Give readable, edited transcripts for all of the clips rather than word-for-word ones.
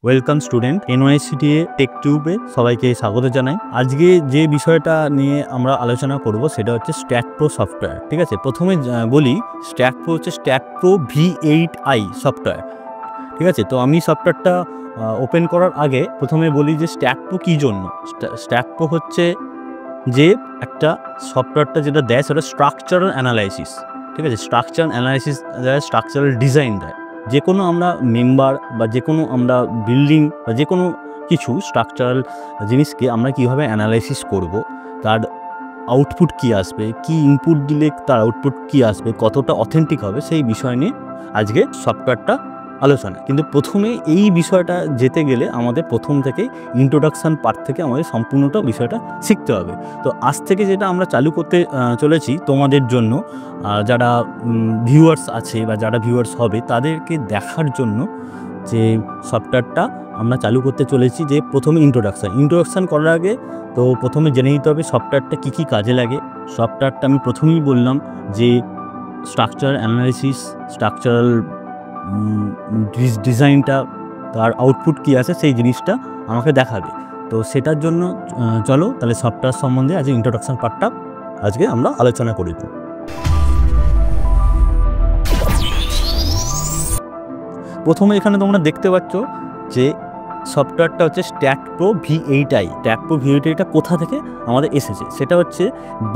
Welcome student, এনওয়াইসিটিএ take টিউবে সবাইকে স্বাগত জানাই। আজকে যে বিষয়টা নিয়ে আমরা আলোচনা করব সেটা হচ্ছে স্ট্যাক প্রো সফটওয়্যার। ঠিক আছে, প্রথমে বলি স্ট্যাক প্রো হচ্ছে স্ট্যাক প্রো V8i সফটওয়্যার। ঠিক আছে, তো আমি সফটওয়্যারটা ওপেন করার আগে প্রথমে বলি যে স্ট্যাক প্রো কী জন্য। স্ট্যাক প্রো হচ্ছে যে একটা সফটওয়্যারটা যেটা দেয় সেটা স্ট্রাকচারাল অ্যানালাইসিস। ঠিক আছে, স্ট্রাকচারাল অ্যানালাইসিস দেয়, স্ট্রাকচারাল ডিজাইন দেয়। যে কোনো আমরা মেম্বার বা যে কোনো আমরা বিল্ডিং বা যে কোনো কিছু স্ট্রাকচারাল জিনিসকে আমরা কীভাবে অ্যানালাইসিস করব, তার আউটপুট কী আসবে, কি ইনপুট দিলে তার আউটপুট কী আসবে, কতটা অথেন্টিক হবে, সেই বিষয় নিয়ে আজকে সফটওয়্যারটা আলোচনা। কিন্তু প্রথমে এই বিষয়টা যেতে গেলে আমাদের প্রথম থেকে ইন্ট্রোডাকশান পার্ট থেকে আমাদের সম্পূর্ণটা বিষয়টা শিখতে হবে। তো আজ থেকে যেটা আমরা চালু করতে চলেছি তোমাদের জন্য, যারা ভিউয়ার্স আছে বা যারা ভিউয়ার্স হবে তাদেরকে দেখার জন্য যে সফটওয়্যারটা আমরা চালু করতে চলেছি, যে প্রথমে ইন্ট্রোডাকশান করার আগে তো প্রথমে জেনে নিতে হবে সফটওয়্যারটা কী কী কাজে লাগে। সফটওয়্যারটা আমি প্রথমেই বললাম যে স্ট্রাকচারাল অ্যানালাইসিস, স্ট্রাকচারাল ডিজাইনটা, তার আউটপুট কী আছে সেই জিনিসটা আমাকে দেখাবে। তো সেটার জন্য চলো তাহলে সফটওয়্যার সম্বন্ধে আজ ইন্ট্রোডাকশান পার্টটা আজকে আমরা আলোচনা করি। প্রথমে এখানে তোমরা দেখতে পাচ্ছ যে সফটওয়্যারটা হচ্ছে STAAD Pro V8i। STAAD Pro V8iটা কোথা থেকে আমাদের এসেছে সেটা হচ্ছে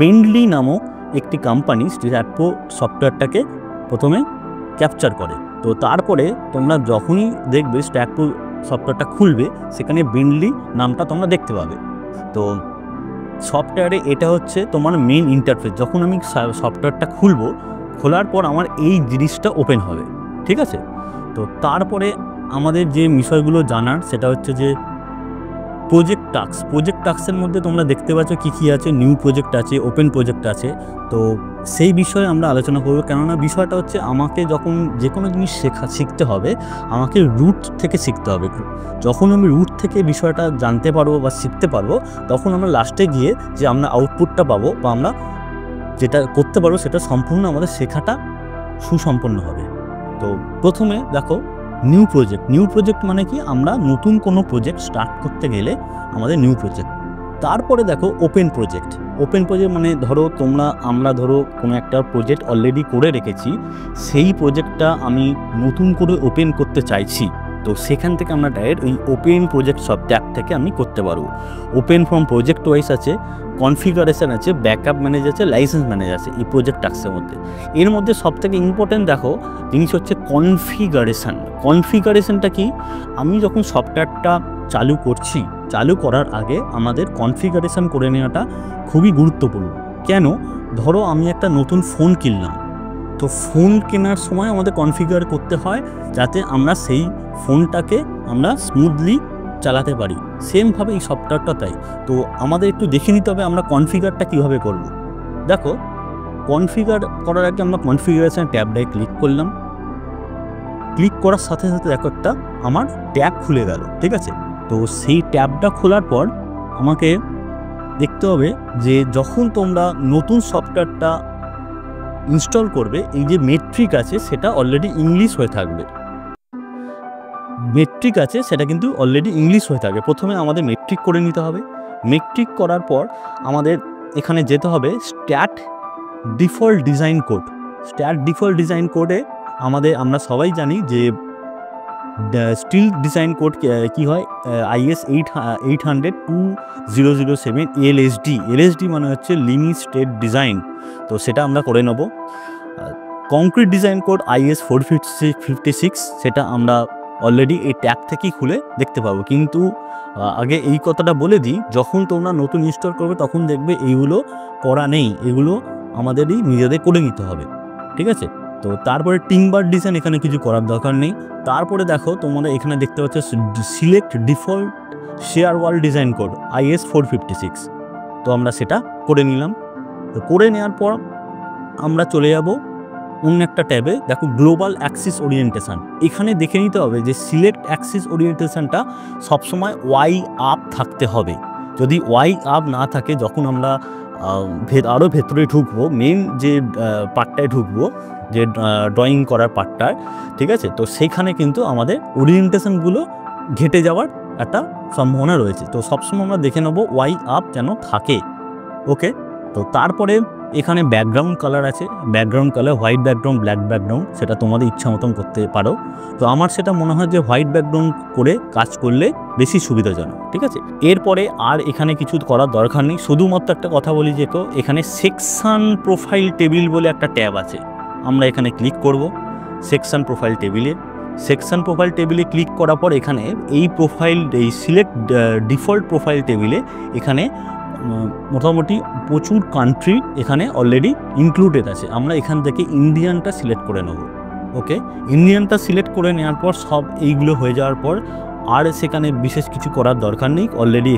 বেন্ডলি নামক একটি কোম্পানি স্ট্যাক প্রো সফটওয়্যারটাকে প্রথমে ক্যাপচার করে। তো তারপরে তোমরা যখনই দেখবে স্ট্যাক প্রো সফটওয়্যারটা খুলবে সেখানে বেন্ডলি নামটা তোমরা দেখতে পাবে। তো সফটওয়্যারে এটা হচ্ছে তোমার মেন ইন্টারফেস। যখন আমি সফটওয়্যারটা খুলবো, খোলার পর আমার এই জিনিসটা ওপেন হবে। ঠিক আছে, তো তারপরে আমাদের যে বিষয়গুলো জানার সেটা হচ্ছে যে প্রজেক্ট টাস্কের মধ্যে তোমরা দেখতে পাচ্ছ কী কী আছে। নিউ প্রজেক্ট আছে, ওপেন প্রজেক্ট আছে। তো সেই বিষয়ে আমরা আলোচনা করবো, কেননা বিষয়টা হচ্ছে আমাকে যখন যে কোনো জিনিস শিখতে হবে আমাকে রুট থেকে শিখতে হবে। যখন আমি রুট থেকে বিষয়টা জানতে পারবো বা শিখতে পারবো, তখন আমরা লাস্টে গিয়ে যে আমরা আউটপুটটা পাবো বা আমরা যেটা করতে পারবো সেটা সম্পূর্ণ আমাদের শেখাটা সুসম্পন্ন হবে। তো প্রথমে দেখো নিউ প্রজেক্ট মানে কি, আমরা নতুন কোনো প্রজেক্ট স্টার্ট করতে গেলে আমাদের নিউ প্রজেক্ট। তারপরে দেখো ওপেন প্রজেক্ট মানে ধরো আমরা কোনো একটা প্রজেক্ট অলরেডি করে রেখেছি, সেই প্রজেক্টটা আমি নতুন করে ওপেন করতে চাইছি। তো সেখান থেকে আমরা ডাইরেক্ট ওই ওপেন প্রজেক্ট সব ট্যাব থেকে আমি করতে পারবো। ওপেন ফ্রম প্রজেক্ট ওয়াইজ আছে, কনফিগারেশন আছে, ব্যাকআপ ম্যানেজ আছে, লাইসেন্স ম্যানেজ আছে এই প্রজেক্ট টাস্কের মধ্যে। এর মধ্যে সবথেকে ইম্পর্টেন্ট দেখো জিনিস হচ্ছে কনফিগারেশনটা কি। আমি যখন সফটওয়্যারটা চালু করার আগে আমাদের কনফিগারেশন করে নেওয়াটা খুবই গুরুত্বপূর্ণ। কেন? ধরো আমি একটা নতুন ফোন কিনলাম, তো ফোন কেনার সময় আমাদের কনফিগার করতে হয় যাতে আমরা সেই ফোনটাকে আমরা স্মুথলি চালাতে পারি। সেমভাবে এই সফটওয়্যারটা তাই। তো আমাদের একটু দেখে নিতে হবে আমরা কনফিগারটা কীভাবে করব। দেখো কনফিগার করার আগে আমরা কনফিগারেশন ট্যাবটায় ক্লিক করলাম। ক্লিক করার সাথে সাথে দেখো একটা আমার ট্যাব খুলে গেল। ঠিক আছে, তো সেই ট্যাবটা খোলার পর আমাকে দেখতে হবে যে যখন তোমরা নতুন সফটওয়্যারটা ইনস্টল করবে, এই যে মেট্রিক আছে সেটা অলরেডি ইংলিশ হয়ে থাকবে। সেটা কিন্তু অলরেডি ইংলিশ হয়ে থাকবে। প্রথমে আমাদের মেট্রিক করে নিতে হবে। মেট্রিক করার পর আমাদের এখানে যেতে হবে স্ট্যাট ডিফল্ট ডিজাইন কোডে আমরা সবাই জানি যে স্টিল ডিজাইন কোড কি হয়, IS 800-2007 LSD মানে হচ্ছে লিনিয়ার স্টেট ডিজাইন। তো সেটা আমরা করে নেব। কংক্রিট ডিজাইন কোড IS 456, সেটা আমরা অলরেডি এই ট্যাব থেকেই খুলে দেখতে পাবো। কিন্তু আগে এই কথাটা বলে দিই, যখন তোমরা নতুন ইনস্টল করবে তখন দেখবে এইগুলো করা নেই, এগুলো আমাদেরই নিজেদের করে নিতে হবে। ঠিক আছে, তো তারপরে টিম্বার ডিজাইন, এখানে কিছু করার দরকার নেই। তারপরে দেখো তোমরা এখানে দেখতে পাচ্ছ select default share wall design code IS 456। তো আমরা সেটা করে নিলাম। তো করে নেওয়ার পর আমরা চলে যাব অন্য একটা ট্যাবে। দেখো গ্লোবাল অ্যাক্সিস ওরিয়েন্টেশন, এখানে দেখে নিতে হবে যে সিলেক্ট অ্যাক্সিস ওরিয়েন্টেশনটা সবসময় ওয়াই আপ থাকতে হবে। যদি ওয়াই আপ না থাকে, যখন আমরা আরও ভেতরে ঢুকবো, মেন যে পার্টটায় ঢুকবো, যে ড্রয়িং করার পার্টটায়, ঠিক আছে, তো সেইখানে কিন্তু আমাদের ওরিয়েন্টেশনগুলো ঘেটে যাওয়ার একটা সম্ভাবনা রয়েছে। তো সবসময় আমরা দেখে নেবো ওয়াই আপ যেন থাকে। ওকে, তো তারপরে এখানে ব্যাকগ্রাউন্ড কালার আছে, background colour white background, black background, সেটা তোমাদের ইচ্ছা মতন করতে পারো। তো আমার সেটা মনে হয় যে হোয়াইট ব্যাকগ্রাউন্ড করে কাজ করলে বেশি সুবিধাজনক। ঠিক আছে, এরপরে আর এখানে কিছু করার দরকার নেই, শুধুমাত্র একটা কথা বলি যে তো এখানে সেকশন প্রোফাইল টেবিল বলে একটা ট্যাব আছে, আমরা এখানে ক্লিক করব সেকশন প্রোফাইল টেবিলে। সেকশন প্রোফাইল টেবিলে ক্লিক করার পর এখানে এই প্রোফাইল, এই সিলেক্ট ডিফল্ট প্রোফাইল টেবিলে এখানে মোটামুটি প্রচুর কান্ট্রি এখানে অলরেডি ইনক্লুডেড আছে। আমরা এখান থেকে ইন্ডিয়ানটা সিলেক্ট করে নেব। ওকে, ইন্ডিয়ানটা সিলেক্ট করে নেওয়ার পর সব এইগুলো হয়ে যাওয়ার পর আর সেখানে বিশেষ কিছু করার দরকার নেই,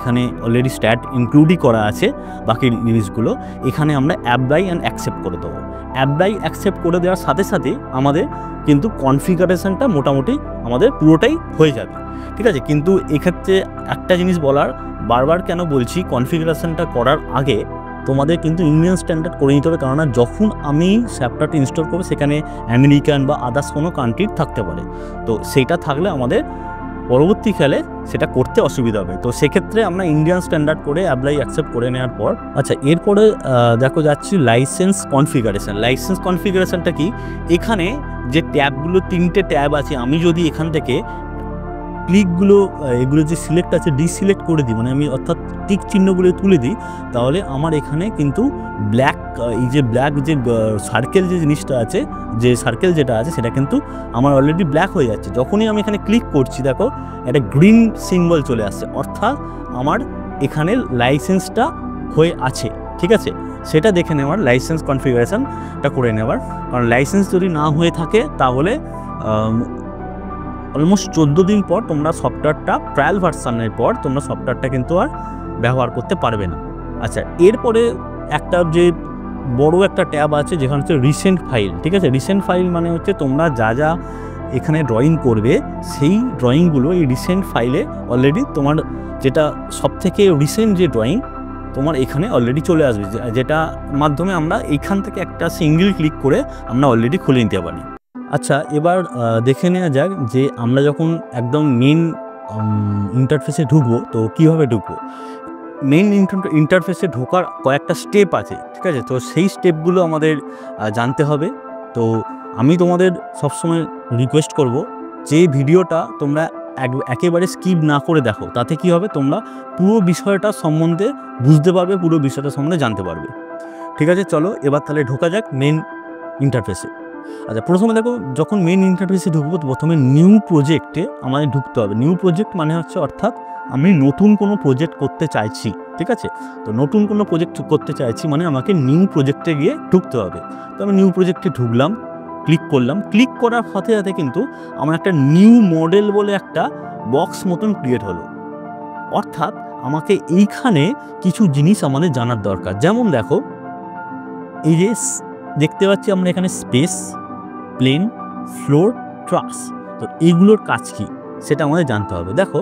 এখানে অলরেডি স্ট্যাট ইনক্লুডই করা আছে বাকি জিনিসগুলো। এখানে আমরা অ্যাপ্লাই অ্যান্ড অ্যাকসেপ্ট করে দেবো। অ্যাপ্লাই অ্যাকসেপ্ট করে দেওয়ার সাথে সাথে আমাদের কিন্তু কনফিগারেশনটা মোটামুটি আমাদের পুরোটাই হয়ে যাবে। ঠিক আছে, কিন্তু এক্ষেত্রে একটা জিনিস বলার, বারবার কেন বলছি, কনফিগারেশনটা করার আগে তোমাদের কিন্তু ইন্ডিয়ান স্ট্যান্ডার্ড করে নিতে হবে, কারণ যখন আমি সফটওয়্যারটা ইনস্টল করবো সেখানে আমেরিকান বা আদার্স কোনো কান্ট্রির থাকতে পারে। তো সেইটা থাকলে আমাদের পরবর্তীকালে সেটা করতে অসুবিধা হবে। তো সেক্ষেত্রে আমরা ইন্ডিয়ান স্ট্যান্ডার্ড করে অ্যাপ্লাই অ্যাকসেপ্ট করে নেওয়ার পর, আচ্ছা এরপরে দেখো যাচ্ছি লাইসেন্স কনফিগারেশন। লাইসেন্স কনফিগারেশনটা কি, এখানে যে ট্যাবগুলো, 3টে ট্যাব আছে, আমি যদি এখান থেকে ক্লিকগুলো এগুলো যে সিলেক্ট আছে ডিসিলেক্ট করে দিই, মানে আমি অর্থাৎ টিক চিহ্নগুলো তুলে দিই, তাহলে আমার এখানে কিন্তু ব্ল্যাক, এই যে ব্ল্যাক যে সার্কেল যে জিনিসটা আছে, যে সার্কেল যেটা আছে সেটা কিন্তু আমার অলরেডি ব্ল্যাক হয়ে যাচ্ছে। যখনই আমি এখানে ক্লিক করছি দেখো একটা গ্রিন সিম্বল চলে আসছে, অর্থাৎ আমার এখানে লাইসেন্সটা হয়ে আছে। ঠিক আছে, সেটা দেখে নেওয়ার, লাইসেন্স কনফিগারেশনটা করে নেওয়ার, কারণ লাইসেন্স যদি না হয়ে থাকে তাহলে অলমোস্ট 14 দিন পর তোমরা সফটওয়্যারটা, ট্রায়াল ভার্সানের পর তোমরা সফটওয়্যারটা কিন্তু আর ব্যবহার করতে পারবে না। আচ্ছা, এরপরে একটা যে বড় একটা ট্যাব আছে যেখানে হচ্ছে রিসেন্ট ফাইল। ঠিক আছে, রিসেন্ট ফাইল মানে হচ্ছে তোমরা যা যা এখানে ড্রয়িং করবে সেই ড্রয়িংগুলো এই রিসেন্ট ফাইলে অলরেডি তোমার যেটা সবথেকে রিসেন্ট যে ড্রয়িং তোমার এখানে অলরেডি চলে আসবে, যেটা মাধ্যমে আমরা এইখান থেকে একটা সিঙ্গেল ক্লিক করে আমরা অলরেডি খুলে নিতে পারি। আচ্ছা, এবার দেখে নেওয়া যাক যে আমরা যখন একদম মেন ইন্টারফেসে ঢুকবো তো কীভাবে ঢুকবো। মেন ইন্টারফেসে ঢোকার কয়েকটা স্টেপ আছে। ঠিক আছে, তো সেই স্টেপগুলো আমাদের জানতে হবে। তো আমি তোমাদের সবসময় রিকোয়েস্ট করব যে ভিডিওটা তোমরা একেবারে স্কিপ না করে দেখো, তাতে কি হবে, তোমরা পুরো বিষয়টা সম্বন্ধে বুঝতে পারবে, পুরো বিষয়টা সম্বন্ধে জানতে পারবে। ঠিক আছে, চলো এবার তাহলে ঢোকা যাক মেন ইন্টারফেসে। আচ্ছা, প্রথমে দেখো যখন মেন ইন্টারফেসে ঢুকবো প্রথমে নিউ প্রজেক্টে আমাদের ঢুকতে হবে। নিউ প্রজেক্ট মানে হচ্ছে অর্থাৎ আমি নতুন কোনো প্রজেক্ট করতে চাইছি। ঠিক আছে, তো নতুন কোনো প্রজেক্ট করতে চাইছি মানে আমাকে নিউ প্রজেক্টে গিয়ে ঢুকতে হবে। তো আমি নিউ প্রজেক্টে ঢুকলাম, ক্লিক করলাম। ক্লিক করার সাথে সাথে কিন্তু আমার একটা নিউ মডেল বলে একটা বক্স মতন ক্রিয়েট হলো। অর্থাৎ আমাকে এইখানে কিছু জিনিস আমাদের জানার দরকার। যেমন দেখো এই যে দেখতে পাচ্ছি আমরা এখানে স্পেস, প্লেন, ফ্লোর, ট্রাস, তো এইগুলোর কাজ কি সেটা আমাদের জানতে হবে। দেখো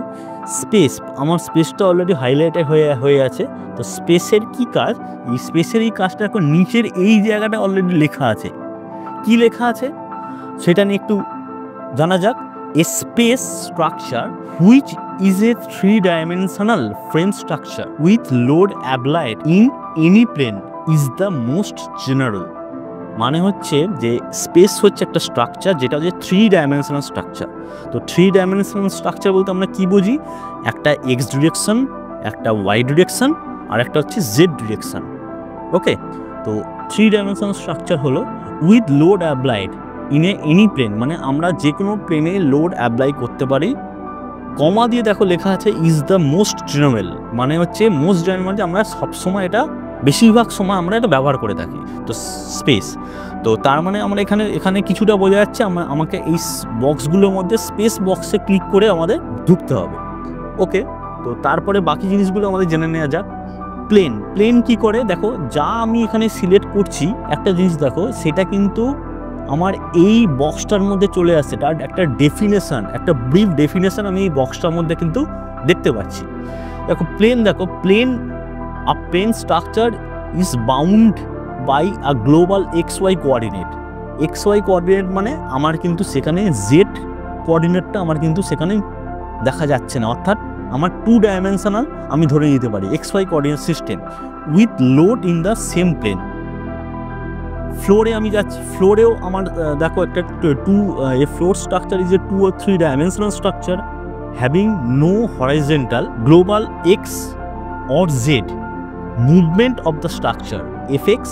স্পেস, আমার স্পেসটা অলরেডি হাইলাইটেড হয়ে আছে। তো স্পেসের কি কাজ, এই স্পেসের এই কাজটা এখন নিচের এই জায়গাটা অলরেডি লেখা আছে। কি লেখা আছে সেটা নিয়ে একটু জানা যাক। A space structure which is a 3-dimensional frame structure with load applied in any plane is the most general। মানে হচ্ছে যে স্পেস হচ্ছে একটা স্ট্রাকচার যেটা হচ্ছে 3-dimensional স্ট্রাকচার। তো 3-dimensional স্ট্রাকচার বলতে আমরা কি বুঝি, একটা এক্স ডিরেকশন, একটা ওয়াই ডিরেকশন, আর একটা হচ্ছে জেড ডিরেকশন। ওকে, তো 3-dimensional স্ট্রাকচার হলো with load applied in any plane, মানে আমরা যে কোনো প্লেনে লোড অ্যাপ্লাই করতে পারি। কমা দিয়ে দেখো লেখা আছে ইজ দ্য মোস্ট জেনারেল, মানে হচ্ছে মোস্ট জেনারেল মানে আমরা সবসময় এটা, বেশিরভাগ সময় আমরা এটা ব্যবহার করে থাকি। তো স্পেস, তো তার মানে আমরা এখানে কিছুটা বোঝা যাচ্ছে আমাকে এই বক্সগুলোর মধ্যে স্পেস বক্সে ক্লিক করে আমাদের ঢুকতে হবে। ওকে, তো তারপরে বাকি জিনিসগুলো আমাদের জেনে নেওয়া যাক। প্লেন কি করে, দেখো যা আমি এখানে সিলেক্ট করছি একটা জিনিস দেখো, সেটা কিন্তু আমার এই বক্সটার মধ্যে চলে আসছে। তার একটা ডেফিনেশন, একটা ব্রিফ ডেফিনেশন আমি এই বক্সটার মধ্যে কিন্তু দেখতে পাচ্ছি। দেখো plane a plane structure is bound by a global XY coordinate। XY coordinate মানে আমার কিন্তু সেখানে Z কোঅর্ডিনেটটা আমার কিন্তু সেখানে দেখা যাচ্ছে না, অর্থাৎ আমার 2 ডাইমেনশনাল আমি ধরে নিতে পারি XY coordinate system with load in the same plane. ফ্লোরে আমি যাচ্ছি, ফ্লোরেও আমার দেখো একটা a floor structure is a 2 or 3 dimensional structure having no horizontal global x or z movement of the structure fx,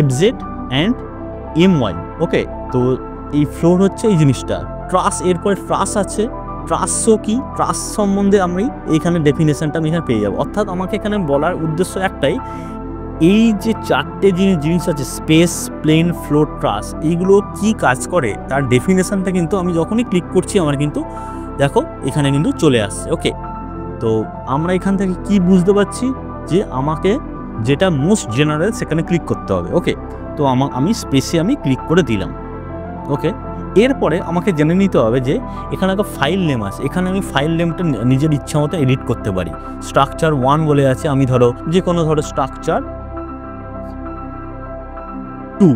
fz and my। ওকে, তো এই floor হচ্ছে এই জিনিসটা। ট্রাস, এরপরে ট্রাস আছে। ট্রাসও কি, ট্রাস সম্বন্ধে আমি এইখানে ডেফিনেশনটা আমি এখানে পেয়ে যাবো। অর্থাৎ আমাকে এখানে বলার উদ্দেশ্য একটাই, এই যে 4টে জিনিস আছে স্পেস, প্লেন, ফ্লোর, ট্রাস, এইগুলো কি কাজ করে তার ডেফিনেশনটা কিন্তু আমি যখনই ক্লিক করছি আমার কিন্তু দেখো এখানে কিন্তু চলে আসছে। ওকে, তো আমরা এখান থেকে কি বুঝতে পারছি যে আমাকে যেটা মোস্ট জেনারেল সেখানে ক্লিক করতে হবে। ওকে, তো আমি স্পেসে আমি ক্লিক করে দিলাম। ওকে, এরপরে আমাকে জেনে নিতে হবে যে এখানে একটা ফাইল নেম আছে, এখানে আমি ফাইল নেমটা নিজের ইচ্ছা মতো এডিট করতে পারি। স্ট্রাকচার 1 বলে আছে, আমি ধরো যে কোনো স্ট্রাকচার 2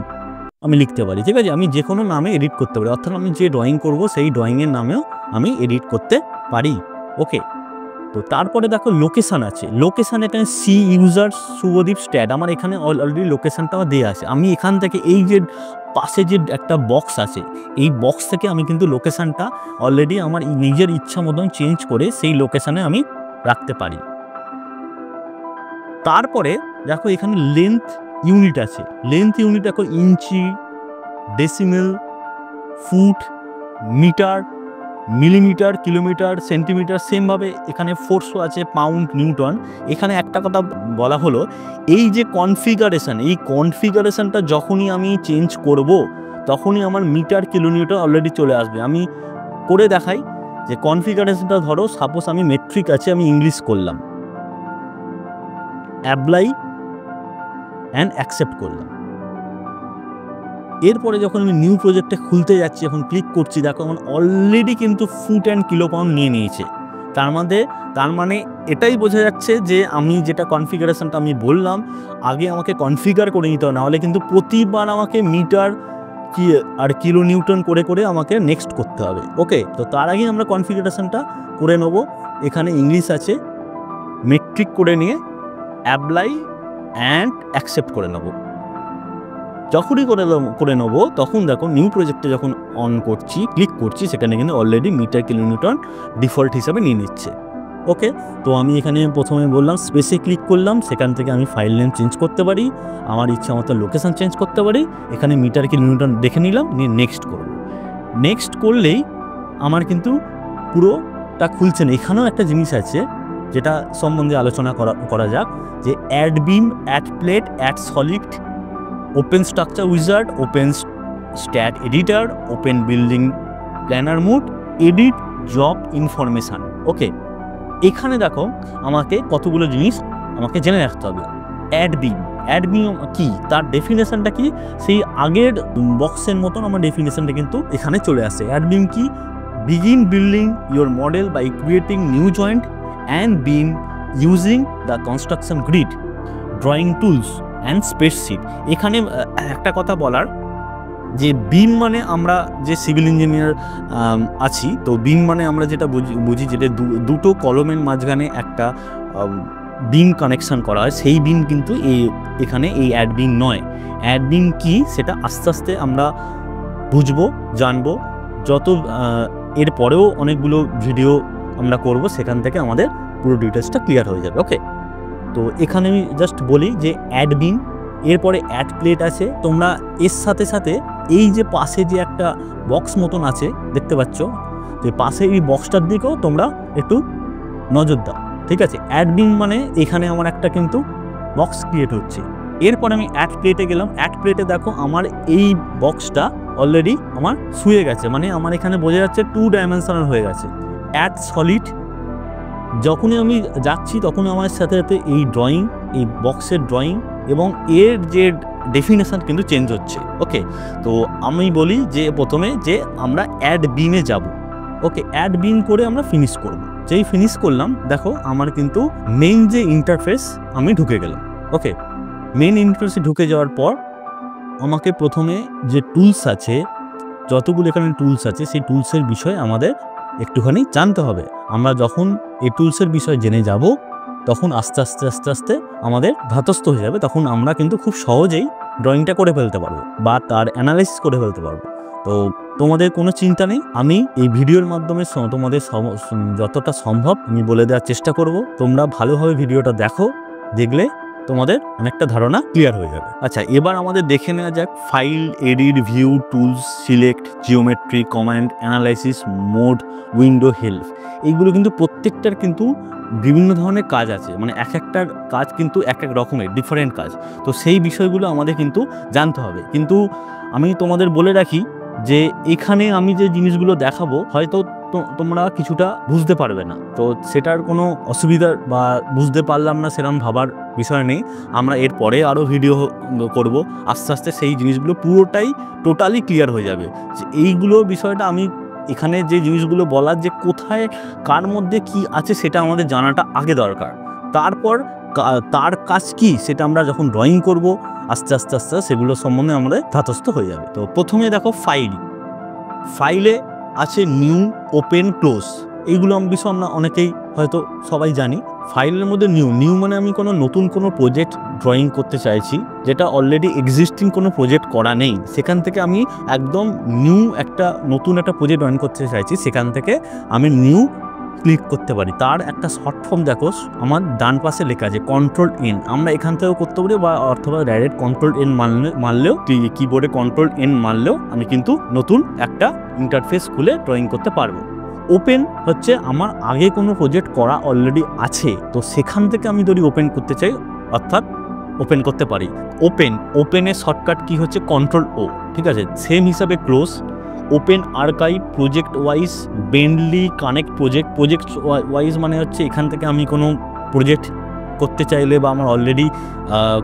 আমি লিখতে পারি, ঠিক আছে? আমি যে কোনো নামে এডিট করতে পারি, অর্থাৎ আমি যে ড্রয়িং করব সেই ড্রয়িংয়ের নামেও আমি এডিট করতে পারি। ওকে, তো তারপরে দেখো লোকেশান আছে। লোকেশান এখানে সি ইউজার শুভদীপ স্ট্যাট, আমার এখানে অলরেডি লোকেশানটা দেওয়া আছে। আমি এখান থেকে এই যে পাশে যে একটা বক্স আছে, এই বক্স থেকে আমি কিন্তু লোকেশানটা অলরেডি আমার নিজের ইচ্ছা মতন চেঞ্জ করে সেই লোকেশানে আমি রাখতে পারি। তারপরে দেখো এখানে লেন্থ ইউনিট আছে। লেন্থ ইউনিট দেখো inch, decimal, foot, metre, millimetre, kilometre, centimetre. সেমভাবে এখানে ফোর্সও আছে, পাউন্ড, নিউটন। এখানে একটা কথা বলা হলো, এই যে কনফিগারেশন, এই কনফিগারেশনটা যখনই আমি চেঞ্জ করব তখনই আমার মিটার, কিলোমিটার অলরেডি চলে আসবে। আমি করে দেখাই যে কনফিগারেশনটা ধরো সাপোজ আমি মেট্রিক আছে, আমি ইংলিশ করলাম, অ্যাপ্লাই অ্যান্ড অ্যাকসেপ্ট করলাম। এরপরে যখন আমি নিউ প্রজেক্টে খুলতে যাচ্ছি, যখন ক্লিক করছি, দেখো আমার অলরেডি কিন্তু ফুট অ্যান্ড কিলো পাউন্ড নিয়ে নিয়েছে। তার মানে এটাই বোঝা যাচ্ছে যে আমি যেটা কনফিগারেশনটা আমি বললাম আগে আমাকে কনফিগার করে নিতে হবে, নাহলে কিন্তু প্রতিবার আমাকে মিটার কি আর কিলো নিউটন করে করে আমাকে নেক্সট করতে হবে। ওকে, তো তার আগে আমরা কনফিগারেশনটা করে নেব। এখানে ইংলিশ আছে, মেট্রিক করে নিয়ে অ্যাপ্লাই অ্যান্ড অ্যাকসেপ্ট করে নেব। যখনই করে নেব তখন দেখো নিউ প্রজেক্টে যখন অন করছি, ক্লিক করছি, সেখানে কিন্তু অলরেডি মিটার, কিলোমিটার ডিফল্ট হিসাবে নিয়ে নিচ্ছে। ওকে, তো আমি এখানে প্রথমে বললাম স্পেসে ক্লিক করলাম, সেখান থেকে আমি ফাইল নেম চেঞ্জ করতে পারি, আমার ইচ্ছা মতো লোকেশান চেঞ্জ করতে পারি। এখানে মিটার, কিলোমিটার দেখে নিলাম, নিয়ে নেক্সট করব। নেক্সট করলেই আমার কিন্তু পুরোটা খুলছে না। এখানেও একটা জিনিস আছে যেটা সম্বন্ধে আলোচনা করা যাক, যে add beam, add plate, add solid, open structure wizard, open STAAD editor, open building planner mode, edit job information. Okay, এখানে দেখো আমাকে কতগুলো জিনিস আমাকে জেনে রাখতে হবে। অ্যাড বিম কি, তার ডেফিনেশনটা কি, সেই আগের বক্সের মতন আমার ডেফিনেশনটা কিন্তু এখানে চলে আসে। অ্যাড বিম কি, begin building your model by creating new joint and beam using the construction grid, drawing tools and spreadsheet. এখানে একটা কথা বলার, যে বিম মানে আমরা যে সিভিল ইঞ্জিনিয়ার আছি, তো বিম মানে আমরা যেটা বুঝি যেটা দুটো কলমের মাঝখানে একটা বিম কানেকশন করা হয়, সেই বিম কিন্তু এখানে এই অ্যাড বিম নয়। অ্যাড বিম কি সেটা আস্তে আস্তে আমরা বুঝবো, জানবো, যত এরপরেও অনেকগুলো ভিডিও আমরা করব, সেখান থেকে আমাদের পুরো ডিটেলসটা ক্লিয়ার হয়ে যাবে। ওকে, তো এখানে আমি জাস্ট বলি যে অ্যাড বিম, এরপরে অ্যাড প্লেট আছে। তোমরা এর সাথে সাথে এই যে পাশে যে একটা বক্স মতন আছে দেখতে পাচ্ছ, তো পাশে এই বক্সটার দিকেও তোমরা একটু নজর দাও, ঠিক আছে? অ্যাড বিম মানে এখানে আমার একটা কিন্তু বক্স ক্রিয়েট হচ্ছে। এরপরে আমি অ্যাড প্লেটে গেলাম। অ্যাড প্লেটে দেখো আমার এই বক্সটা অলরেডি আমার শুয়ে গেছে, মানে আমার এখানে বোঝা যাচ্ছে 2 ডাইমেনশনাল হয়ে গেছে। অ্যাড সলিড, যখনই আমি যাচ্ছি তখন আমার সাথে সাথে এই ড্রয়িং, এই বক্সের ড্রয়িং এবং এর যে ডেফিনেশন কিন্তু চেঞ্জ হচ্ছে। ওকে, তো আমি বলি যে প্রথমে যে আমরা অ্যাড বিমে যাব। ওকে, অ্যাড বিম করে আমরা ফিনিশ করব। যেই ফিনিশ করলাম দেখো আমার কিন্তু মেইন যে ইন্টারফেস আমি ঢুকে গেলাম। ওকে, মেইন ইন্টারফেসে ঢুকে যাওয়ার পর আমাকে প্রথমে যে টুলস আছে, যতগুলো এখানে টুলস আছে সেই টুলসের বিষয়ে আমাদের একটুখানি জানতে হবে। আমরা যখন এই টুলসের বিষয় জেনে যাব তখন আস্তে আস্তে আস্তে আস্তে আমাদের ধাতস্থ হয়ে যাবে, তখন আমরা কিন্তু খুব সহজেই ড্রয়িংটা করে ফেলতে পারবো বা তার অ্যানালাইসিস করে ফেলতে পারবো। তো তোমাদের কোনো চিন্তা নেই, আমি এই ভিডিওর মাধ্যমে তোমাদের যতটা সম্ভব আমি বলে দেওয়ার চেষ্টা করব। তোমরা ভালোভাবে ভিডিওটা দেখো, দেখলে তোমাদের অনেকটা ধারণা ক্লিয়ার হয়ে যাবে। আচ্ছা, এবার আমাদের দেখে নেওয়া যাক file, edit, view, tools, select, geometry, command, analysis, mode, window, help. এইগুলো কিন্তু প্রত্যেকটার কিন্তু বিভিন্ন ধরনের কাজ আছে, মানে এক একটা কাজ কিন্তু এক এক রকমের ডিফারেন্ট কাজ। তো সেই বিষয়গুলো আমাদের কিন্তু জানতে হবে। কিন্তু আমি তোমাদের বলে রাখি যে এখানে আমি যে জিনিসগুলো দেখাবো হয়তো তোমরা কিছুটা বুঝতে পারবে না, তো সেটার কোনো অসুবিধা বা বুঝতে পারলাম না সেরকম ভাবার বিষয় নেই। আমরা এরপরে আরও ভিডিও করব, আস্তে আস্তে সেই জিনিসগুলো পুরোটাই টোটালি ক্লিয়ার হয়ে যাবে। যে এইগুলো বিষয়টা আমি এখানে যে জিনিসগুলো বলার, যে কোথায় কার মধ্যে কি আছে সেটা আমাদের জানাটা আগে দরকার। তারপর তার কাজ কি সেটা আমরা যখন ড্রয়িং করব আস্তে আস্তে আস্তে সেগুলো সম্বন্ধে আমাদের ধাতস্থ হয়ে যাবে। তো প্রথমে দেখো ফাইলে আছে নিউ, ওপেন, ক্লোজ। এইগুলো বিষয় আমরা অনেকেই হয়তো সবাই জানি। ফাইলের মধ্যে নিউ মানে আমি নতুন কোনো প্রজেক্ট ড্রয়িং করতে চাইছি যেটা অলরেডি এক্সিস্টিং কোনো প্রজেক্ট করা নেই, সেখান থেকে আমি একদম নতুন একটা প্রজেক্ট ড্রয়িং করতে চাইছি, সেখান থেকে আমি নিউ ক্লিক করতে পারি। তার একটা শর্ট ফর্ম দেখো আমার ডান পাশে লেখা আছে Ctrl+N। আমরা এখান থেকেও করতে পারি বা অথবা ডাইরেক্ট Ctrl+N মারলেও, কিবোর্ডে Ctrl+N মারলেও আমি কিন্তু নতুন একটা ইন্টারফেস খুলে ড্রয়িং করতে পারবো। ওপেন হচ্ছে আমার আগে কোনো প্রজেক্ট করা অলরেডি আছে, তো সেখান থেকে আমি যদি ওপেন করতে চাই অর্থাৎ ওপেন করতে পারি। ওপেনের শর্টকাট কি হচ্ছে Ctrl+O, ঠিক আছে। সেম হিসাবে close, open archive, project wise, Bentley connect project wise মানে হচ্ছে এখান থেকে আমি কোনো প্রজেক্ট করতে চাইলে বা আমার অলরেডি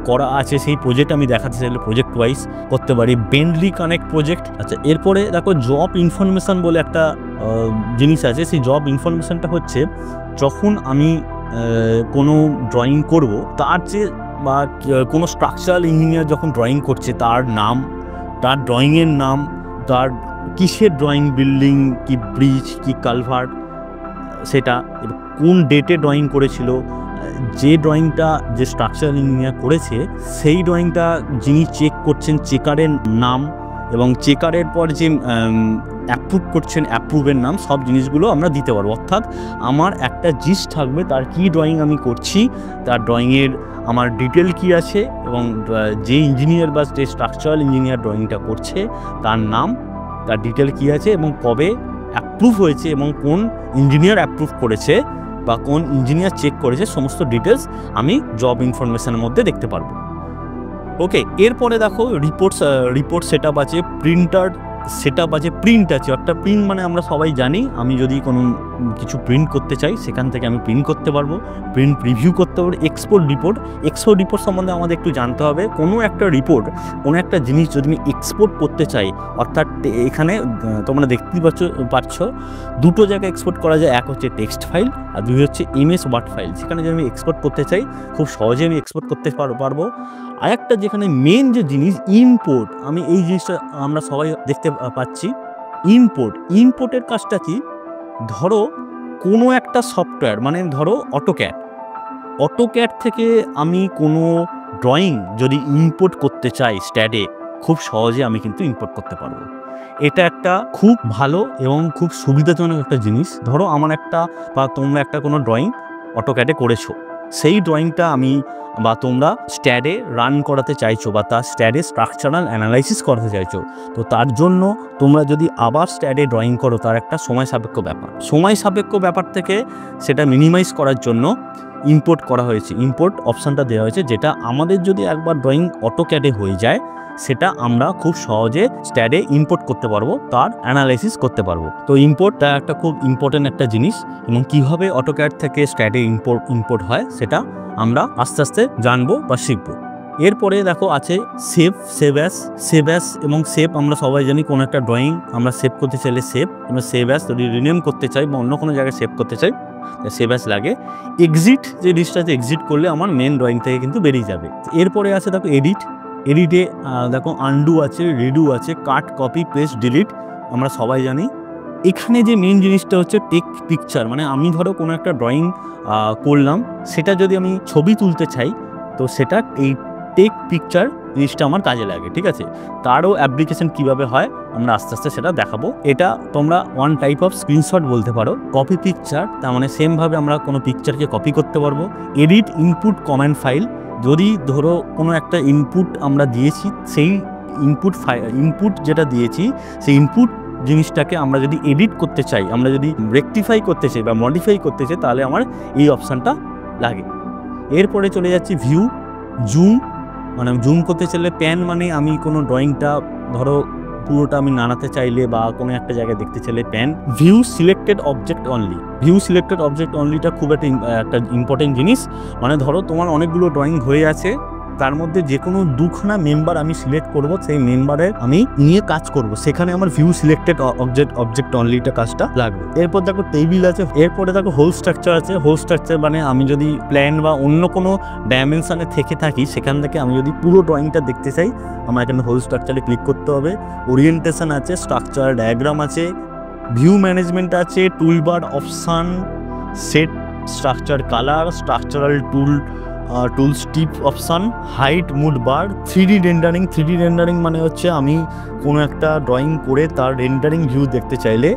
করা আছে সেই প্রজেক্ট আমি দেখাতে চাইলে প্রজেক্ট ওয়াইজ করতে পারি। বেন্ডলি কানেক্ট প্রজেক্ট। আচ্ছা, এরপরে দেখো জব ইনফরমেশান বলে একটা জিনিস আছে। সেই জব ইনফরমেশানটা হচ্ছে যখন আমি কোনো ড্রয়িং করব তার যে বা কোনো স্ট্রাকচারাল ইঞ্জিনিয়ার যখন ড্রয়িং করছে তার নাম, তার ড্রয়িংয়ের নাম, তার কিসের ড্রয়িং, বিল্ডিং কি ব্রিজ কি কালভার্ট, সেটা কোন ডেটে ড্রয়িং করেছিল, যে ড্রয়িংটা যে স্ট্রাকচারাল ইঞ্জিনিয়ার করেছে সেই ড্রয়িংটা যিনি চেক করছেন চেকারের নাম, এবং চেকারের পর যে অ্যাপ্রুভ করছেন অ্যাপ্রুভের নাম, সব জিনিসগুলো আমরা দিতে পারবো। অর্থাৎ আমার একটা জিস্ট থাকবে তার কি ড্রয়িং আমি করছি, তার ড্রয়িংয়ের আমার ডিটেল কি আছে, এবং যে ইঞ্জিনিয়ার বা যে স্ট্রাকচারাল ইঞ্জিনিয়ার ড্রয়িংটা করছে তার নাম, তার ডিটেল কি আছে এবং কবে অ্যাপ্রুভ হয়েছে এবং কোন ইঞ্জিনিয়ার অ্যাপ্রুভ করেছে বা কোন ইঞ্জিনিয়ার চেক করেছে, সমস্ত ডিটেলস আমি জব ইনফরমেশনের মধ্যে দেখতে পারবো। ওকে, এরপরে দেখো রিপোর্ট সেটআপ আছে, প্রিন্টার সেটআপ আছে, প্রিন্ট আছে। অর্থাৎ প্রিন্ট মানে আমরা সবাই জানি, আমি যদি কোনো কিছু প্রিন্ট করতে চাই সেখান থেকে আমি প্রিন্ট করতে পারবো, প্রিন্ট প্রিভিউ করতে পারবো। এক্সপোর্ট রিপোর্ট সম্বন্ধে আমাদের একটু জানতে হবে। কোনো একটা রিপোর্ট, কোনো একটা জিনিস যদি আমি এক্সপোর্ট করতে চাই, অর্থাৎ এখানে তোমরা দেখতেই পাচ্ছ দুটো জায়গায় এক্সপোর্ট করা যায়। এক হচ্ছে টেক্সট ফাইল আর দুই হচ্ছে MS ওয়ার্ড ফাইল। সেখানে যদি আমি এক্সপোর্ট করতে চাই খুব সহজে আমি এক্সপোর্ট করতে পারবো। আর একটা যেখানে মেন যে জিনিস ইম্পোর্ট, আমি এই জিনিসটা আমরা সবাই দেখতে পাচ্ছি। ইম্পোর্টের কাজটা কি, ধরো কোনো একটা সফটওয়্যার, মানে ধরো অটোক্যাড থেকে আমি কোনো ড্রয়িং যদি ইম্পোর্ট করতে চাই স্ট্যাডে, খুব সহজে আমি কিন্তু ইম্পোর্ট করতে পারবো। এটা একটা খুব ভালো এবং খুব সুবিধাজনক একটা জিনিস। ধরো আমার একটা বা তোমরা একটা কোনো ড্রয়িং অটোক্যাডে করেছো, সেই ড্রয়িংটা আমি বা তোমরা স্ট্যাডে রান করাতে চাইছো বা তার স্ট্যাডে স্ট্রাকচারাল অ্যানালাইসিস করাতে চাইছো, তো তার জন্য তোমরা যদি আবার স্ট্যাডে ড্রয়িং করো তার একটা সময় সাপেক্ষ ব্যাপার থেকে সেটা মিনিমাইজ করার জন্য ইম্পোর্ট করা হয়েছে, ইম্পোর্ট অপশানটা দেওয়া হয়েছে, যেটা আমাদের যদি একবার ড্রয়িং অটোক্যাডে হয়ে যায় সেটা আমরা খুব সহজে স্ট্যাডে ইম্পোর্ট করতে পারবো, তার অ্যানালাইসিস করতে পারবো। তো ইম্পোর্টটা একটা খুব ইম্পর্টেন্ট একটা জিনিস, এবং কীভাবে অটোক্যাড থেকে স্ট্যাডে ইম্পোর্ট হয় সেটা আমরা আস্তে আস্তে জানবো বা শিখবো। এরপরে দেখো আছে সেভ অ্যাস এবং সেভ। আমরা সবাই জানি কোনো একটা ড্রয়িং আমরা সেভ করতে চাইলে সেভ অ্যাস, যদি রিনেম করতে চাই বা অন্য কোনো জায়গায় সেভ করতে চাই সেভ অ্যাস লাগে। এক্সিট যে জিনিসটা আছে, এক্সিট করলে আমার মেন ড্রয়িং থেকে কিন্তু বেরিয়ে যাবে। এরপরে আছে দেখো এডিটে দেখো আনডু আছে, রিডু আছে, কাট, কপি, পেস্ট, ডিলিট। আমরা সবাই জানি এখানে যে মেন জিনিসটা হচ্ছে টেক পিকচার, মানে আমি ধরো কোনো একটা ড্রয়িং করলাম, সেটা যদি আমি ছবি তুলতে চাই তো সেটা এই টেক পিকচার জিনিসটা আমার কাজে লাগে, ঠিক আছে। তারও অ্যাপ্লিকেশন কিভাবে হয় আমরা আস্তে আস্তে সেটা দেখাবো। এটা তোমরা ওয়ান টাইপ অফ স্ক্রিনশট বলতে পারো। কপি পিকচার, তার মানে সেমভাবে আমরা কোনো পিকচারকে কপি করতে পারবো। এডিট ইনপুট কমেন্ট ফাইল, যদি ধরো কোনো একটা ইনপুট আমরা দিয়েছি, সেই ইনপুট যেটা দিয়েছি সেই ইনপুট জিনিসটাকে আমরা যদি এডিট করতে চাই, আমরা যদি রেকটিফাই করতে চাই বা মডিফাই করতে চাই, তাহলে আমার এই অপশানটা লাগে। এরপরে চলে যাচ্ছি ভিউ, জুম, মানে জুম করতে চাইলে প্যান, মানে আমি কোনো ড্রয়িংটা ধরো পুরোটা আমি নাড়াতে চাইলে বা কোনো একটা জায়গায় দেখতে চাইলে pan. View selected object only, view selected object অনলিটা খুব একটা ইম্পর্টেন্ট জিনিস। মানে ধরো তোমার অনেকগুলো ড্রয়িং হয়ে আছে, তার মধ্যে যে কোনো দুখানা মেম্বার আমি সিলেক্ট করব, সেই মেম্বারের আমি নিয়ে কাজ করব, সেখানে আমার ভিউ সিলেক্টেড অবজেক্ট অনলিটা কাজটা লাগবে। এরপর দেখো টেবিল আছে, এরপরে দেখো হোল স্ট্রাকচার আছে। হোল স্ট্রাকচার মানে আমি যদি প্ল্যান বা অন্য কোনো ডাইমেনশনে থেকে থাকি, সেখান থেকে আমি যদি পুরো ড্রয়িংটা দেখতে চাই, আমার এখানে হোল স্ট্রাকচারে ক্লিক করতে হবে। ওরিয়েন্টেশন আছে, স্ট্রাকচার ডায়াগ্রাম আছে, ভিউ ম্যানেজমেন্ট আছে, toolbar option, set structure colour, structural tools tip option, height mode bar, 3D rendering. 3D rendering মানে হচ্ছে আমি কোনো একটা ড্রয়িং করে তার রেন্ডারিং ভিউ দেখতে চাইলে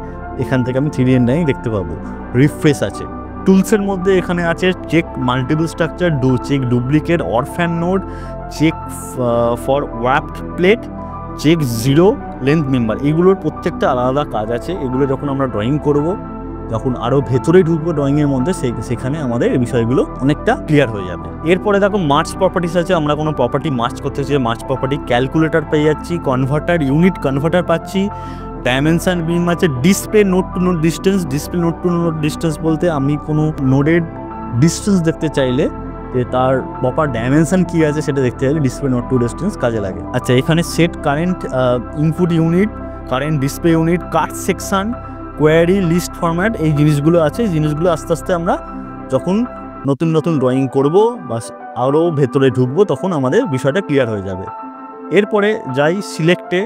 এখান থেকে আমি 3D রেন্ডারিং দেখতে পাবো। রিফ্রেশ আছে। টুলসের মধ্যে এখানে আছে check multiple structure, check duplicate, orphan node, check for warped plate, check zero length member. এগুলোর প্রত্যেকটা আলাদা কাজ আছে। এগুলো যখন আমরা ড্রয়িং করব, যখন আরও ভেতরে ঢুকবো ড্রয়িংয়ের মধ্যে, সেখানে আমাদের এই বিষয়গুলো অনেকটা ক্লিয়ার হয়ে যাবে। এরপরে দেখো মার্চ প্রপার্টিস আছে, আমরা কোনো প্রপার্টি মার্চ করতে চাই, মার্চ প্রপার্টি, ক্যালকুলেটর পেয়ে যাচ্ছি, কনভার্টার ইউনিট কনভার্টার পাচ্ছি, ডাইমেনশন বিম আছে, display node to node distance. Display node to node distance বলতে আমি কোনো নোডের ডিস্টেন্স দেখতে চাইলে যে তার প্রপার ডাইমেনশন কী আছে সেটা দেখতে চাইলে ডিসপ্লে নোড টু ডিস্টেন্স কাজে লাগে। আচ্ছা, এখানে set current input unit, current display unit, cut section, query, list format, এই জিনিসগুলো আছে। এই জিনিসগুলো আস্তে আস্তে আমরা যখন নতুন নতুন ড্রয়িং করব বা আরও ভেতরে ঢুকবো, তখন আমাদের বিষয়টা ক্লিয়ার হয়ে যাবে। এরপরে যাই সিলেক্টে,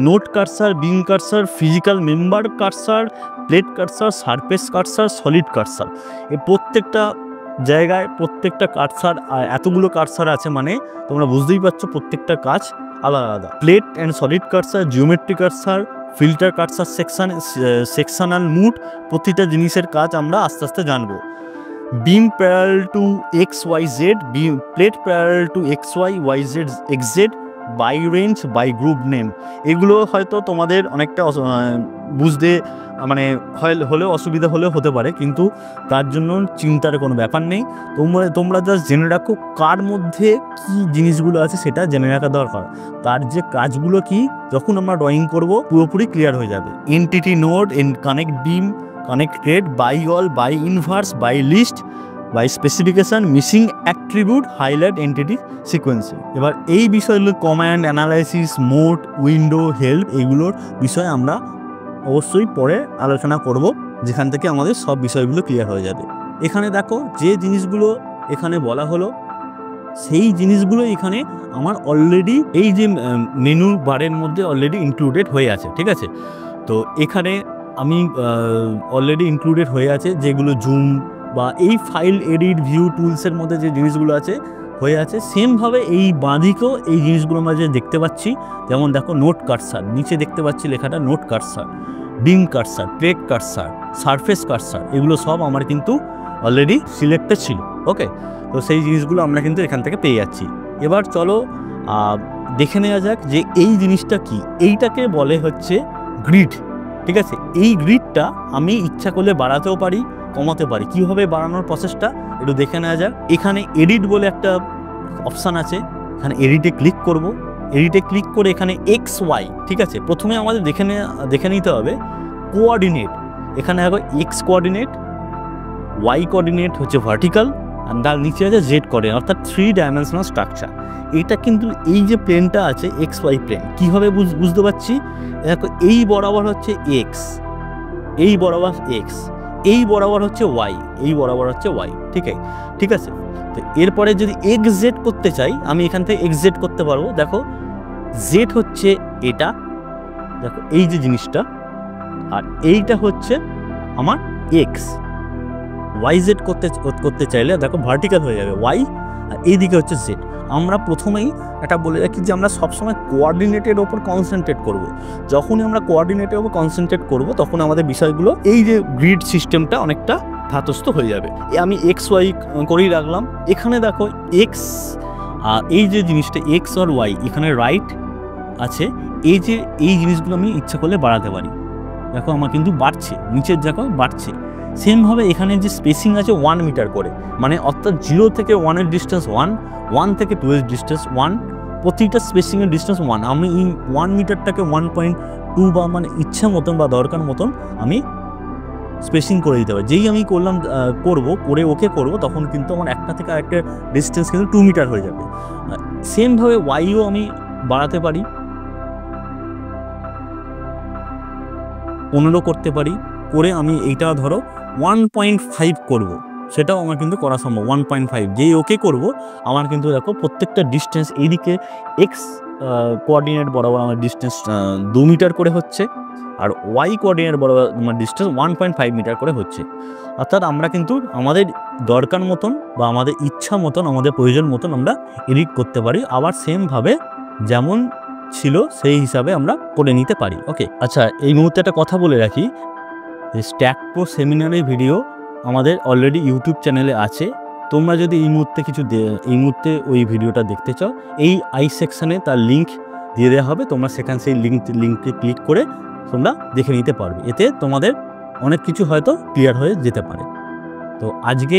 node cursor, beam cursor, physical member cursor, plate cursor, surface cursor, solid cursor. এই প্রত্যেকটা জায়গায় প্রত্যেকটা কার্সার, এতগুলো কার্সার আছে মানে তোমরা বুঝতেই পারছো প্রত্যেকটা কাজ আলাদা আলাদা। Plate and solid cursor, geometry cursor, filter cursor, sectional mode, প্রতিটা জিনিসের কাজ আমরা আস্তে আস্তে জানবো। Beam parallel to X Y Z, plate parallel to X Y Y Z X Z, by range, by group name. এগুলো হয়তো তোমাদের অনেকটা বুঝতে মানে হলেও অসুবিধা হলেও হতে পারে, কিন্তু তার জন্য চিন্তার কোনো ব্যাপার নেই। তোমরা জাস্ট জেনে রাখো কার মধ্যে কী জিনিসগুলো আছে, সেটা জেনে রাখা দরকার। তার যে কাজগুলো কি, যখন আমরা ড্রয়িং করব পুরোপুরি ক্লিয়ার হয়ে যাবে। Entity node, connect beam, connect ক্রেড, by all, by inverse, by list, by specification, missing attribute, highlight, entity sequencing. এবার এই বিষয়গুলো command, analysis, mode, window, help, এইগুলোর বিষয়ে আমরা অবশ্যই পরে আলোচনা করব, যেখান থেকে আমাদের সব বিষয়গুলো ক্লিয়ার হয়ে যাবে। এখানে দেখো যে জিনিসগুলো এখানে বলা হলো, সেই জিনিসগুলো এখানে আমার অলরেডি এই যে মেনু বারের মধ্যে অলরেডি ইনক্লুডেড হয়ে আছে, ঠিক আছে। তো এখানে আমি অলরেডি ইনক্লুডেড হয়ে আছে যেগুলো জুম বা এই ফাইল এডিট ভিউ টুলসের মধ্যে যে জিনিসগুলো আছে হয়ে আছে। সেমভাবে এই বাঁদিকেও এই জিনিসগুলো আমরা যে দেখতে পাচ্ছি, যেমন দেখো নোট কার্সার, নিচে দেখতে পাচ্ছি লেখাটা node cursor, beam cursor, plate cursor, surface cursor, এগুলো সব আমার কিন্তু অলরেডি সিলেক্টেড ছিল। ওকে, তো সেই জিনিসগুলো আমরা কিন্তু এখান থেকে পেয়ে যাচ্ছি। এবার চলো দেখে নেওয়া যাক যে এই জিনিসটা কি। এইটাকে বলে হচ্ছে গ্রিড, ঠিক আছে। এই গ্রিডটা আমি ইচ্ছা করলে বাড়াতেও পারি, কমাতে পারি। কীভাবে বাড়ানোর প্রসেসটা একটু দেখে নেওয়া যাক। এখানে এডিট বলে একটা অপশান আছে, এখানে এডিটে ক্লিক করব। এডিটে ক্লিক করে এখানে এক্স ওয়াই, ঠিক আছে। প্রথমে আমাদের দেখে নিতে হবে কোঅর্ডিনেট। এখানে দেখো এক্স কোঅর্ডিনেট, ওয়াই কোঅর্ডিনেট হচ্ছে ভার্টিক্যাল, আর তার নিচে আছে জেড কোঅর্ডিনেট, অর্থাৎ 3 ডাইমেনশনাল স্ট্রাকচার। এটা কিন্তু এই যে প্লেনটা আছে এক্স ওয়াই প্লেন, কীভাবে বুঝতে পারছি, দেখো এই বরাবর হচ্ছে এক্স, এই বরাবর এক্স, এই বরাবর হচ্ছে ওয়াই, এই বরাবর হচ্ছে ওয়াই, ঠিক আছে। তো এরপরে যদি এক্স জেড করতে চাই, আমি এখান থেকে এক্স জেড করতে পারবো। দেখো জেড হচ্ছে এটা, দেখো এই যে জিনিসটা, আর এইটা হচ্ছে আমার এক্স। ওয়াই জেড করতে চাইলে দেখো ভার্টিক্যাল হয়ে যাবে ওয়াই, আর এইদিকে হচ্ছে জেড। আমরা প্রথমেই এটা বলে রাখি যে আমরা সবসময় কোঅর্ডিনেটের ওপর কনসেন্ট্রেট করব। যখনই আমরা কোঅর্ডিনেটের ওপর কনসেন্ট্রেট করব তখন আমাদের বিষয়গুলো এই যে গ্রিড সিস্টেমটা অনেকটা ধাতস্থ হয়ে যাবে। আমি এক্স ওয়াই করেই রাখলাম। এখানে দেখো এক্স, এই যে জিনিসটা এক্স আর ওয়াই, এখানে রাইট আছে, এই জিনিসগুলো আমি ইচ্ছা করলে বাড়াতে পারি। দেখো আমার কিন্তু বাড়ছে, নিচের দেখো বাড়ছে। সেমভাবে এখানে যে স্পেসিং আছে 1 মিটার করে, মানে অর্থাৎ 0 থেকে 1-এর ডিস্টেন্স 1, 1 থেকে 2-এর ডিস্টেন্স 1, প্রতিটা স্পেসিংয়ের ডিস্টেন্স 1। আমি এই 1 মিটারটাকে 1.2 বা মানে ইচ্ছা মতন বা দরকার মতন আমি স্পেসিং করে দিতে পারি। যেই আমি করে ওকে করবো তখন কিন্তু আমার একটা থেকে আরেকটা ডিস্টেন্স কিন্তু 2 মিটার হয়ে যাবে। সেমভাবে ওয়াইও আমি বাড়াতে পারি, 15 করতে পারি, করে আমি এইটা ধরো 1.5 করব, সেটাও আমার কিন্তু করা সম্ভব। 1.5 যেই ওকে করব আমার কিন্তু দেখো প্রত্যেকটা ডিস্টেন্স এইদিকে এক্স কোঅর্ডিনেট বরাবর আমার ডিস্টেন্স 2 মিটার করে হচ্ছে, আর ওয়াই কোঅর্ডিনেট বরাবর আমার ডিস্টেন্স 1.5 মিটার করে হচ্ছে। অর্থাৎ আমরা কিন্তু আমাদের দরকার মতন বা আমাদের ইচ্ছা মতন, আমাদের প্রয়োজন মতন আমরা এডিট করতে পারি, আবার সেমভাবে যেমন ছিল সেই হিসাবে আমরা করে নিতে পারি। ওকে, আচ্ছা এই মুহূর্তে একটা কথা বলে রাখি, স্ট্যাক প্রো সেমিনারের ভিডিও আমাদের অলরেডি ইউটিউব চ্যানেলে আছে। তোমরা যদি এই মুহূর্তে ওই ভিডিওটা দেখতে চাও, এই আই সেকশানে তার লিঙ্ক দিয়ে দেওয়া হবে, তোমরা সেখানে সেই লিঙ্কটি ক্লিক করে তোমরা দেখে নিতে পারবে। এতে তোমাদের অনেক কিছু হয়তো ক্লিয়ার হয়ে যেতে পারে। তো আজকে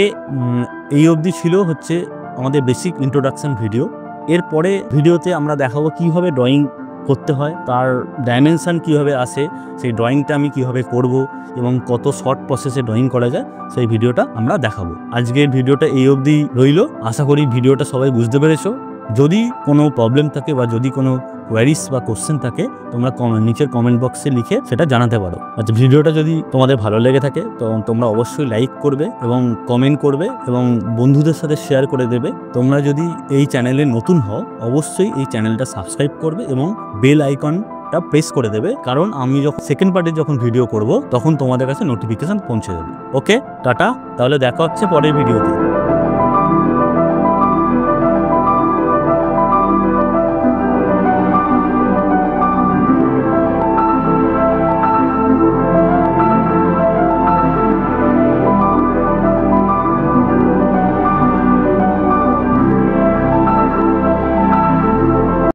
এই অবধি ছিল হচ্ছে আমাদের বেসিক ইন্ট্রোডাকশন ভিডিও। এরপরে ভিডিওতে আমরা দেখাবো কীভাবে ড্রয়িং করতে হয়, তার ডাইমেনশান কীভাবে আসে, সেই ড্রয়িংটা আমি কীভাবে করব এবং কত শর্ট প্রসেসে ড্রয়িং করা যায় সেই ভিডিওটা আমরা দেখাবো। আজকের ভিডিওটা এই অবধি রইল। আশা করি ভিডিওটা সবাই বুঝতে পেরেছো। যদি কোনো প্রবলেম থাকে বা যদি কোনো কোয়ারিজ বা কোশ্চেন থাকে তোমরা নিচের কমেন্ট বক্সে লিখে সেটা জানাতে পারো। আচ্ছা, ভিডিওটা যদি তোমাদের ভালো লেগে থাকে তো তোমরা অবশ্যই লাইক করবে এবং কমেন্ট করবে এবং বন্ধুদের সাথে শেয়ার করে দেবে। তোমরা যদি এই চ্যানেলে নতুন হও অবশ্যই এই চ্যানেলটা সাবস্ক্রাইব করবে এবং বেল আইকনটা প্রেস করে দেবে, কারণ আমি যখন সেকেন্ড পার্টের যখন ভিডিও করব তখন তোমাদের কাছে নোটিফিকেশন পৌঁছে যাবে। ওকে, টাটা, তাহলে দেখা হচ্ছে পরের ভিডিওতে।